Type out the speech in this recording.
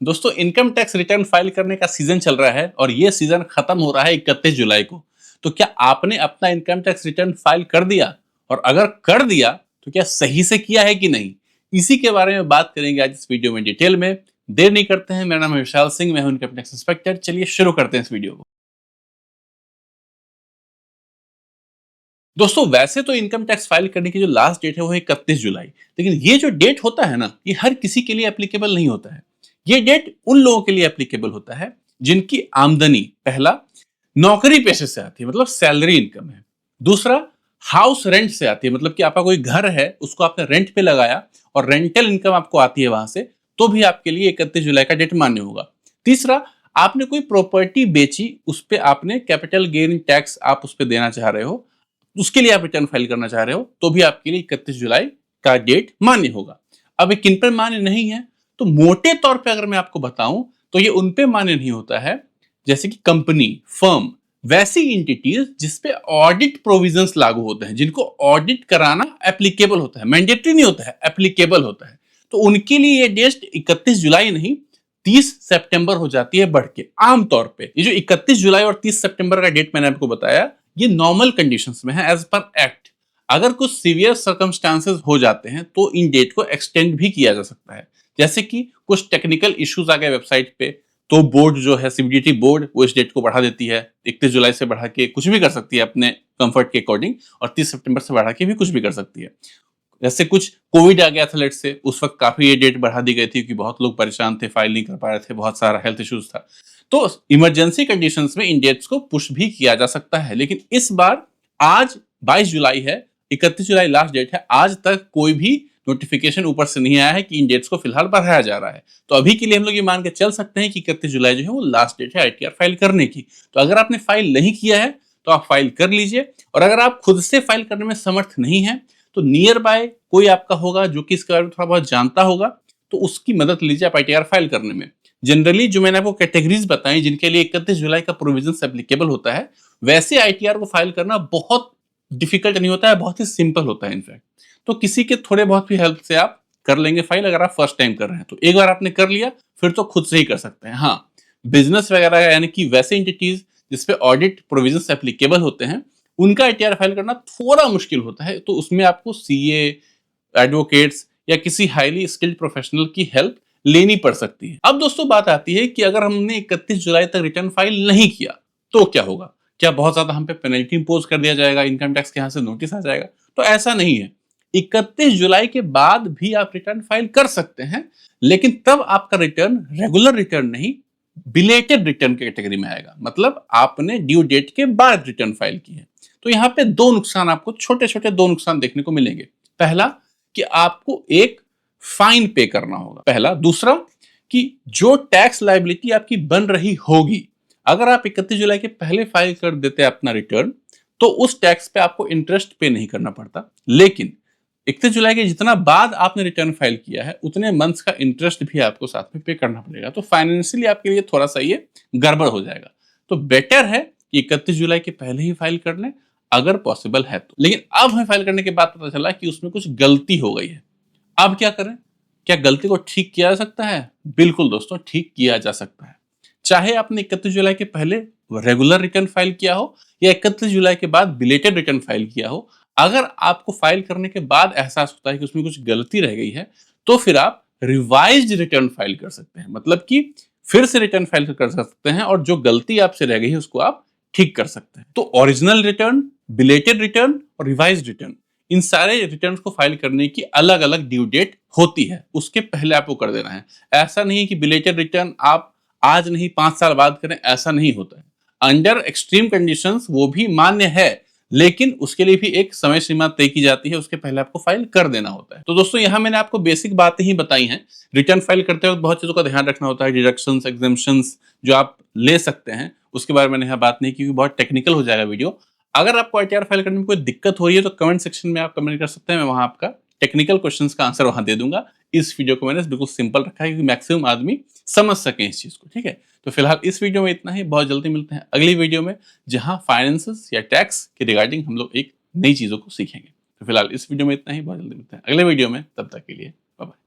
दोस्तों income tax return file करने का सीजन चल रहा है और ये सीजन खत्म हो रहा है 31 जुलाई को। तो क्या आपने अपना इनकम टैक्स रिटर्न फाइल कर दिया? और अगर कर दिया तो क्या सही से किया है कि नहीं? इसी के बारे में बात करेंगे आज इस वीडियो में डिटेल में। देर नहीं करते हैं, मेरा नाम है विशाल सिंह, मैं हूं इनकम टैक्स इंस्पेक्टर। चलिए शुरू करते हैं इस वीडियो को। दोस्तों वैसे तो इनकम टैक्स फाइल करने की जो लास्ट डेट है वो है 31 जुलाई, लेकिन ये जो डेट होता है ना, ये हर किसी के लिए एप्लीकेबल नहीं होता है। ये डेट उन लोगों के लिए एप्लीकेबल होता है जिनकी आमदनी पहला नौकरी पेशे से आती है, मतलब सैलरी इनकम है। दूसरा हाउस रेंट से आती है, मतलब कि आपका कोई घर है उसको आपने रेंट पे लगाया और रेंटल इनकम आपको आती है वहां से, तो भी आपके लिए 31 जुलाई का डेट मान्य होगा। तीसरा, आपने कोई प्रॉपर्टी बेची, उस पर आपने कैपिटल गेन टैक्स आप उस पर देना चाह रहे हो, उसके लिए आप रिटर्न फाइल करना चाह रहे हो, तो भी आपके लिए 31 जुलाई का डेट मान्य होगा। अब ये किन पर मान्य नहीं है? तो मोटे तौर पे अगर मैं आपको बताऊं तो ये उन पे मान्य नहीं होता है जैसे कि कंपनी, फर्म, वैसी एंटिटीज जिसपे ऑडिट प्रोविजंस लागू होते हैं, जिनको ऑडिट कराना एप्लीकेबल होता है, मैंडेटरी नहीं होता है, एप्लीकेबल होता है। तो उनके लिए ये डेट 31 जुलाई नहीं 30 सितंबर हो जाती है बढ़ के। आमतौर पे ये जो 31 जुलाई और 30 सितंबर का डेट मैंने आपको बताया, ये नॉर्मल कंडीशंस में है एज पर एक्ट। अगर कुछ सीवियर सर्कमस्टांसेस हो जाते हैं तो इन डेट को एक्सटेंड भी किया जा सकता है। जैसे कि कुछ टेक्निकल इश्यूज आ गए वेबसाइट पे, तो बोर्ड जो है सीबीडीटी बोर्ड वो इस डेट को बढ़ा देती है। 31 जुलाई से बढ़ा के कुछ भी कर सकती है अपने कंफर्ट के अकॉर्डिंग, और 30 सितंबर से बढ़ा के भी कुछ भी कर सकती है। जैसे कुछ कोविड आ गया था लेट से, उस वक्त काफी ये डेट बढ़ा दी गई थी क्योंकि बहुत लोग परेशान थे, फाइल नहीं कर पा रहे थे, बहुत सारा हेल्थ इश्यूज था। तो इमरजेंसी कंडीशंस में इन डेट्स को पुश भी किया जा सकता है। लेकिन इस बार आज 22 जुलाई है, 31 जुलाई लास्ट डेट है, आज तक कोई भी नोटिफिकेशन ऊपर से नहीं आया है कि इन डेट्स को फिलहाल बढ़ाया जा रहा है। तो अभी के लिए हम लोग ये मान के चल सकते हैं कि 31 जुलाई जो है वो लास्ट डेट है आईटीआर फाइल करने की। तो अगर आपने फाइल नहीं किया है तो आप फाइल कर लीजिए, और अगर आप खुद से फाइल करने में समर्थ नहीं है तो नियर बाय कोई आपका होगा जो कि इसके बारे में थोड़ा बहुत जानता होगा, तो उसकी मदद लीजिए आप आईटीआर फाइल करने में। जनरली जो मैंने आपको कैटेगरीज बताई जिनके लिए 31 जुलाई का प्रोविजन एप्लीकेबल होता है, वैसे आईटीआर को फाइल करना बहुत डिफिकल्ट नहीं होता है, बहुत ही सिंपल होता है इनफैक्ट। तो किसी के थोड़े बहुत भी हेल्प से आप कर लेंगे फाइल, अगर आप फर्स्ट टाइम कर रहे हैं तो। एक बार आपने कर लिया फिर तो खुद से ही कर सकते हैं। हाँ, बिजनेस वगैरह यानी कि वैसे एंटिटीज जिसपे ऑडिट प्रोविजंस एप्लीकेबल होते हैं, उनका आईटीआर फाइल करना थोड़ा मुश्किल होता है। तो उसमें आपको सीए, एडवोकेट्स या किसी हाईली स्किल्ड प्रोफेशनल की हेल्प लेनी पड़ सकती है। अब दोस्तों बात आती है कि अगर हमने 31 जुलाई तक रिटर्न फाइल नहीं किया तो क्या होगा? क्या बहुत ज्यादा हम पे पेनल्टी इंपोज कर दिया जाएगा, इनकम टैक्स के यहाँ से नोटिस आ जाएगा? तो ऐसा नहीं है। 31 जुलाई के बाद भी आप रिटर्न फाइल कर सकते हैं, लेकिन तब आपका रिटर्न रेगुलर रिटर्न नहीं, बिलेटेड रिटर्न की कैटेगरी में आएगा। मतलब आपने ड्यू डेट के बाद रिटर्न फाइल की है। तो यहाँ पे दो नुकसान, आपको छोटे छोटे दो नुकसान देखने को मिलेंगे। पहला कि आपको एक फाइन पे करना होगा, पहला। दूसरा कि जो टैक्स लायबिलिटी आपकी बन रही होगी, अगर आप 31 जुलाई के पहले फाइल कर देते हैं अपना रिटर्न, तो उस टैक्स पे आपको इंटरेस्ट पे नहीं करना पड़ता। लेकिन 31 जुलाई के जितना बाद आपने रिटर्न फाइल किया है उतने मंथ्स का इंटरेस्ट भी आपको साथ में पे करना पड़ेगा। तो फाइनेंशियली आपके लिए थोड़ा सा ये गड़बड़ हो जाएगा। तो बेटर है कि 31 जुलाई के पहले ही फाइल कर लें अगर पॉसिबल है तो। लेकिन अब हमें फाइल करने के बाद पता चला कि उसमें कुछ गलती हो गई है। अब क्या करें? क्या गलती को ठीक किया जा सकता है? बिल्कुल दोस्तों, ठीक किया जा सकता है। चाहे आपने 31 जुलाई के पहले रेगुलर रिटर्न फाइल किया हो या 31 जुलाई के बाद बिलेटेड रिटर्न फाइल किया हो, अगर आपको फाइल करने के बाद एहसास होता है कि उसमें कुछ गलती रह गई है, तो फिर आप रिवाइज्ड रिटर्न फाइल कर सकते हैं। मतलब कि फिर से रिटर्न फाइल कर सकते हैं और जो गलती आपसे रह गई है उसको आप ठीक कर सकते हैं। तो ओरिजिनल रिटर्न, बिलेटेड रिटर्न और रिवाइज्ड रिटर्न, इन सारे रिटर्न्स को फाइल करने की अलग अलग ड्यू डेट होती है, उसके पहले आपको कर देना है। ऐसा नहीं है कि बिलेटेड रिटर्न आप आज नहीं 5 साल बाद करें, ऐसा नहीं होता है। अंडर एक्सट्रीम कंडीशंस वो भी मान्य है, लेकिन उसके लिए भी एक समय सीमा तय की जाती है, उसके पहले आपको फाइल कर देना होता है। तो दोस्तों यहाँ मैंने आपको बेसिक बातें ही बताई हैं। रिटर्न फाइल करते वक्त बहुत चीजों का ध्यान रखना होता है, डिडक्शंस, एग्जेम्पशंस जो आप ले सकते हैं, उसके बारे में मैंने यहाँ बात नहीं की क्योंकि बहुत टेक्निकल हो जाएगा वीडियो। अगर आपको आईटीआर फाइल करने में कोई दिक्कत हो रही है तो कमेंट सेक्शन में आप कमेंट कर सकते हैं, मैं वहां आपका टेक्निकल क्वेश्चंस का आंसर वहां दे दूंगा। इस वीडियो को मैंने बिल्कुल सिंपल रखा है क्योंकि मैक्सिमम आदमी समझ सके इस चीज को, ठीक है? तो फिलहाल इस वीडियो में इतना ही, बहुत जल्दी मिलते हैं अगली वीडियो में जहां फाइनेंसेस या टैक्स के रिगार्डिंग हम लोग एक नई चीजों को सीखेंगे। तो फिलहाल इस वीडियो में इतना ही, बहुत जल्दी मिलते हैं अगले वीडियो में, तब तक के लिए बाय बाय।